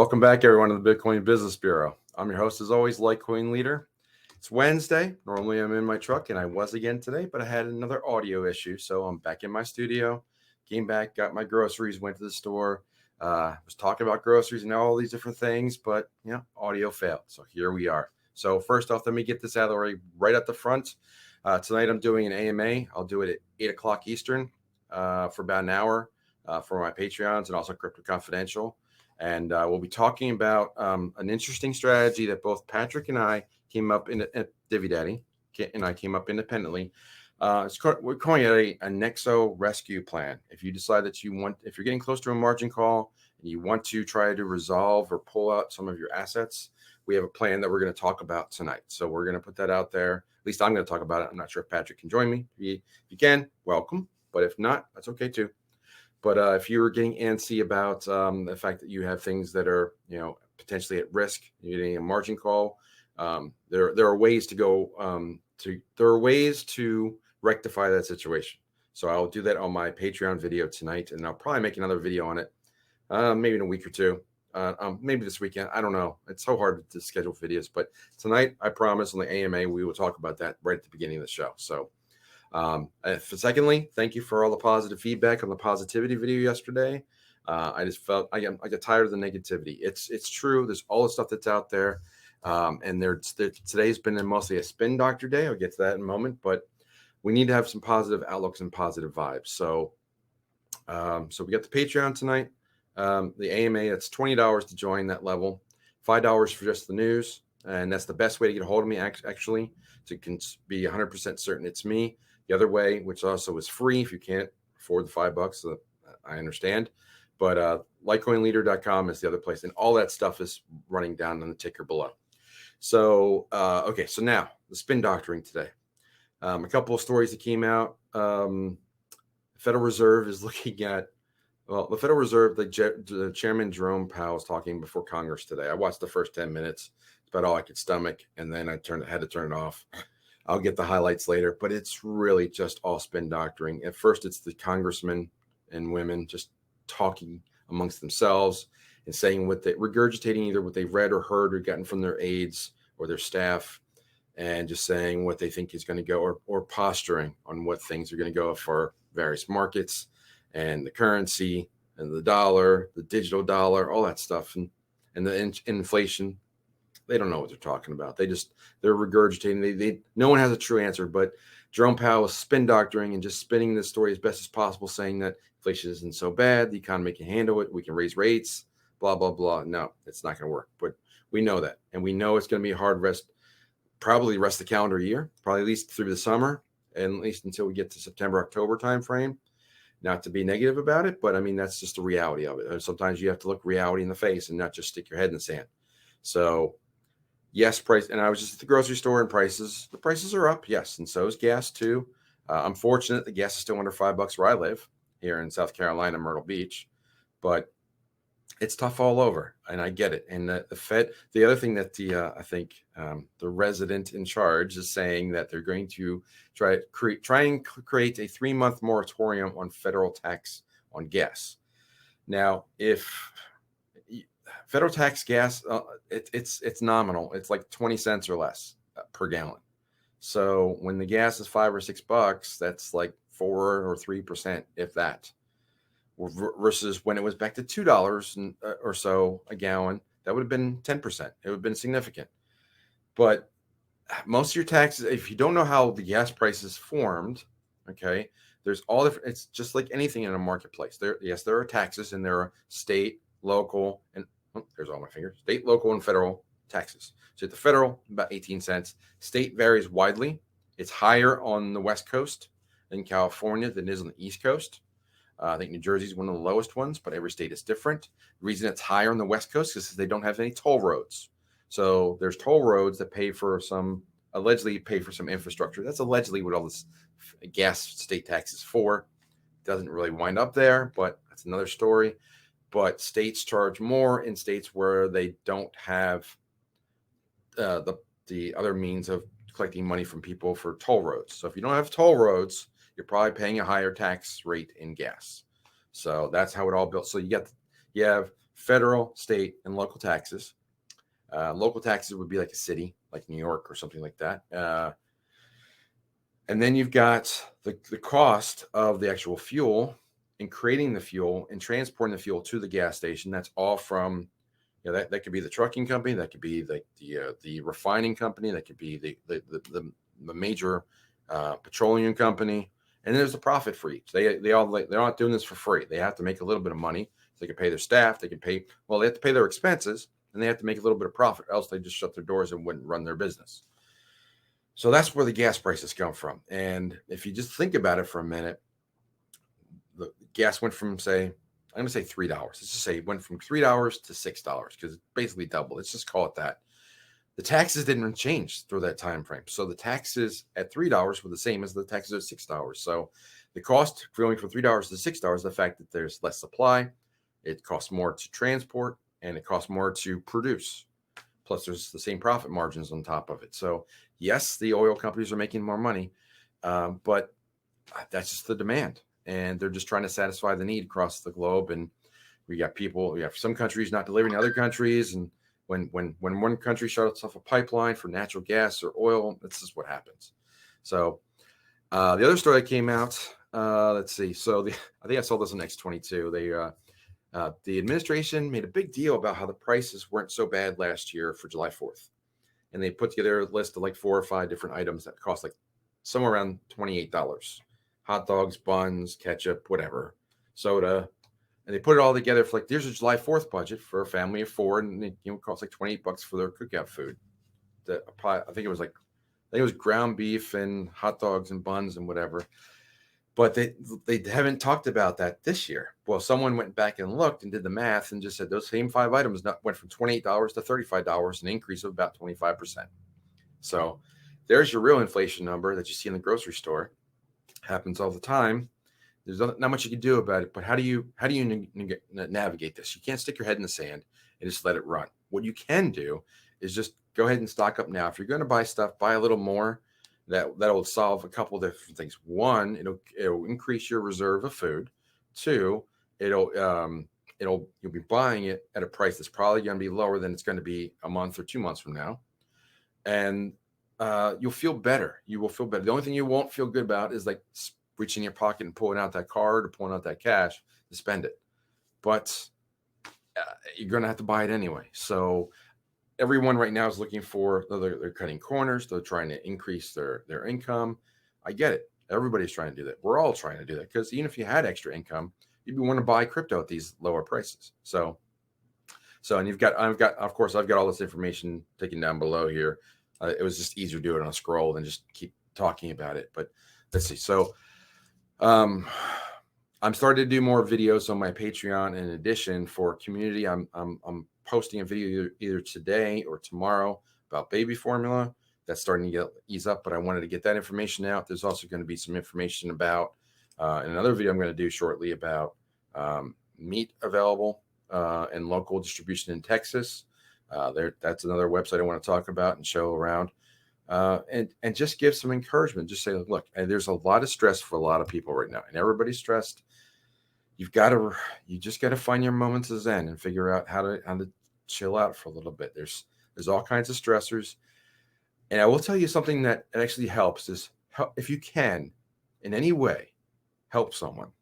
Welcome back, everyone, to the Bitcoin Business Bureau. I'm your host, as always, LitecoinLeader. It's Wednesday. Normally, I'm in my truck, and I was again today, but I had another audio issue, so I'm back in my studio. Came back, got my groceries, went to the store, was talking about groceries and all these different things, but audio failed. So here we are. So first off, let me get this out of the way right at the front. Tonight, I'm doing an AMA. I'll do it at 8 o'clock Eastern for about an hour for my Patreons and also CryptoConfidential. And we'll be talking about an interesting strategy that both Patrick and I came up in Divvy Daddy and I came up independently. We're calling it a NEXO rescue plan. If you decide that if you're getting close to a margin call and you want to try to resolve or pull out some of your assets, we have a plan that we're going to talk about tonight. So we're going to put that out there. At least I'm going to talk about it. I'm not sure if Patrick can join me. If you can, welcome. But if not, that's okay too. But if you're getting antsy about the fact that you have things that are, potentially at risk, you're getting a margin call, there are ways to go there are ways to rectify that situation. So I'll do that on my Patreon video tonight, and I'll probably make another video on it, maybe in a week or two, maybe this weekend. I don't know. It's so hard to schedule videos, but tonight, I promise on the AMA, we will talk about that right at the beginning of the show. So. Secondly, thank you for all the positive feedback on the positivity video yesterday. I just felt I get tired of the negativity. It's true. There's all the stuff that's out there. And today's been mostly a spin doctor day. I'll get to that in a moment, but we need to have some positive outlooks and positive vibes. So we got the Patreon tonight. The AMA, it's $20 to join that level, $5 for just the news. And that's the best way to get a hold of me, actually, to be 100% certain it's me. The other way, which also is free if you can't afford the $5, so I understand. But LitecoinLeader.com is the other place. And all that stuff is running down on the ticker below. So, okay, so now the spin doctoring today. A couple of stories that came out. The Federal Reserve is looking at, the Federal Reserve, the Chairman Jerome Powell was talking before Congress today. I watched the first 10 minutes. It's about all I could stomach. And then I had to turn it off. I'll get the highlights later, but it's really just all spin doctoring. At first, it's the congressmen and women just talking amongst themselves and saying regurgitating either what they've read or heard or gotten from their aides or their staff, and just saying what they think is going to go, or posturing on what things are going to go for various markets and the currency and the dollar, the digital dollar, all that stuff, and the inflation. They don't know what they're talking about. They're regurgitating. No one has a true answer, but Jerome Powell is spin doctoring and just spinning this story as best as possible, saying that inflation isn't so bad. The economy can handle it. We can raise rates, blah, blah, blah. No, it's not going to work. But we know that. And we know it's going to be a hard probably the rest of the calendar year, probably at least through the summer, and at least until we get to September, October timeframe. Not to be negative about it, but I mean, that's just the reality of it. Sometimes you have to look reality in the face and not just stick your head in the sand. So, yes, price. And I was just at the grocery store, and the prices are up. Yes. And so is gas too. I'm fortunate the gas is still under $5 where I live here in South Carolina, Myrtle Beach, but it's tough all over. And I get it. And the Fed, the other thing that I think the resident in charge is saying that they're going to try and create a 3-month moratorium on federal tax on gas. Now, if federal tax gas, it's nominal. It's like 20 cents or less per gallon. So when the gas is $5 or $6, that's like 4 or 3%, if that. Versus when it was back to $2 or so a gallon, that would have been 10%. It would have been significant. But most of your taxes, if you don't know how the gas price is formed, okay, there's all different. It's just like anything in a marketplace. There are taxes, and there are state, local, and there's all my fingers. State, local, and federal taxes. So at the federal, about 18 cents. State varies widely. It's higher on the West Coast in California than it is on the East Coast. I think New Jersey is one of the lowest ones, but every state is different. The reason it's higher on the West Coast is because they don't have any toll roads. So there's toll roads that allegedly pay for some infrastructure. That's allegedly what all this gas state tax is for. It doesn't really wind up there, but that's another story. But states charge more in states where they don't have the other means of collecting money from people for toll roads. So if you don't have toll roads, you're probably paying a higher tax rate in gas. So that's how it all built. So you have federal, state, and local taxes. Local taxes would be like a city, like New York or something like that. And then you've got the cost of the actual fuel and creating the fuel and transporting the fuel to the gas station. That's all from, that could be the trucking company, that could be the refining company, that could be the major petroleum company, and there's a profit for each. They're not doing this for free. They have to make a little bit of money. So they can pay their staff. They have to pay their expenses, and they have to make a little bit of profit, else they just shut their doors and wouldn't run their business. So that's where the gas prices come from. And if you just think about it for a minute, the gas went from, say, I'm going to say $3. Let's just say it went from $3 to $6 because it's basically double. Let's just call it that. The taxes didn't change through that time frame. So the taxes at $3 were the same as the taxes at $6. So the cost going from $3 to $6, the fact that there's less supply, it costs more to transport, and it costs more to produce. Plus, there's the same profit margins on top of it. So yes, the oil companies are making more money, but that's just the demand. And they're just trying to satisfy the need across the globe. And we have some countries not delivering to other countries. And when one country shuts off a pipeline for natural gas or oil, this is what happens. So the other story that came out, let's see. So I think I saw this on X22. The administration made a big deal about how the prices weren't so bad last year for July 4th. And they put together a list of like 4 or 5 different items that cost like somewhere around $28. Hot dogs, buns, ketchup, whatever, soda. And they put it all together for like, there's a July 4th budget for a family of 4. And it costs like $28 for their cookout food. I think it was ground beef and hot dogs and buns and whatever. But they haven't talked about that this year. Well, someone went back and looked and did the math and just said those same 5 items went from $28 to $35, an increase of about 25%. So there's your real inflation number that you see in the grocery store. Happens all the time. There's not much you can do about it. But how do you navigate this? You can't stick your head in the sand and just let it run. What you can do is just go ahead and stock up now. If you're going to buy stuff, buy a little more. That will solve a couple of different things. One, it'll increase your reserve of food. 2, you'll be buying it at a price that's probably going to be lower than it's going to be a month or 2 months from now, and you'll feel better. You will feel better. The only thing you won't feel good about is like reaching in your pocket and pulling out that card or pulling out that cash to spend it. But you're going to have to buy it anyway. So everyone right now is looking for, they're cutting corners. They're trying to increase their income. I get it. Everybody's trying to do that. We're all trying to do that because even if you had extra income, you'd want to buy crypto at these lower prices. So, and I've got all this information taken down below here. It was just easier to do it on a scroll than just keep talking about it. But let's see. So, I'm starting to do more videos on my Patreon. In addition, for community, I'm posting a video either today or tomorrow about baby formula. That's starting to ease up, but I wanted to get that information out. There's also going to be some information about in another video I'm going to do shortly about meat available and local distribution in Texas. That's another website I want to talk about and show around, and just give some encouragement. Just say, look, there's a lot of stress for a lot of people right now, and everybody's stressed. You just got to find your moments of zen and figure out how to chill out for a little bit. There's all kinds of stressors. And I will tell you something that actually helps is if you can in any way help someone,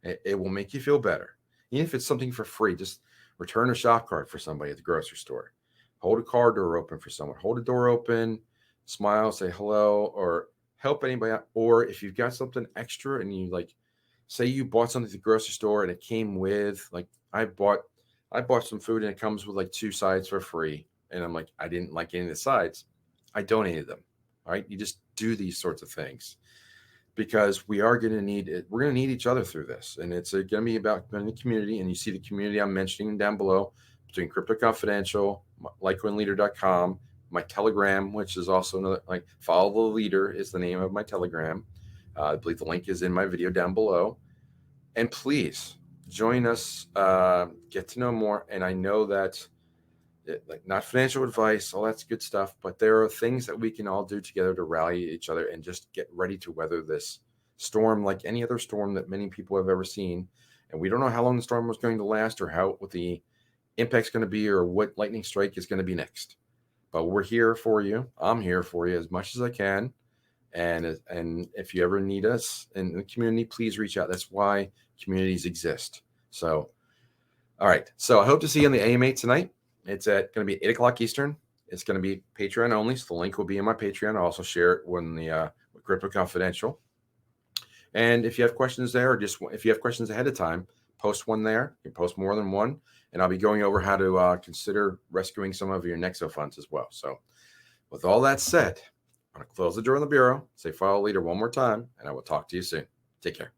it will make you feel better. Even if it's something for free, just return a shop card for somebody at the grocery store. Hold a car door open for someone. Hold a door open, smile, say hello, or help anybody out. Or if you've got something extra and you say you bought something at the grocery store and it came with, like, I bought some food and it comes with like 2 sides for free. And I'm like, I didn't like any of the sides. I donated them. All right. You just do these sorts of things because we are going to need it. We're going to need each other through this. And it's going to be about the community. And you see the community I'm mentioning down below between CryptoConfidential, LitecoinLeader.com, my Telegram, which is also another, like, follow the leader is the name of my Telegram. I believe the link is in my video down below. And please join us, get to know more. And I know that not financial advice, all that's good stuff, but there are things that we can all do together to rally each other and just get ready to weather this storm like any other storm that many people have ever seen. And we don't know how long the storm was going to last or what the impact's going to be or what lightning strike is going to be next. But we're here for you. I'm here for you as much as I can. And if you ever need us in the community, please reach out. That's why communities exist. So, all right. So I hope to see you on the AMA tonight. It's going to be 8 o'clock Eastern. It's going to be Patreon only. So the link will be in my Patreon. I'll also share it when the with CryptoConfidential. And if you have questions there, or just if you have questions ahead of time, post one there. You can post more than one. And I'll be going over how to consider rescuing some of your NEXO funds as well. So with all that said, I'm going to close the door on the bureau, say follow leader one more time, and I will talk to you soon. Take care.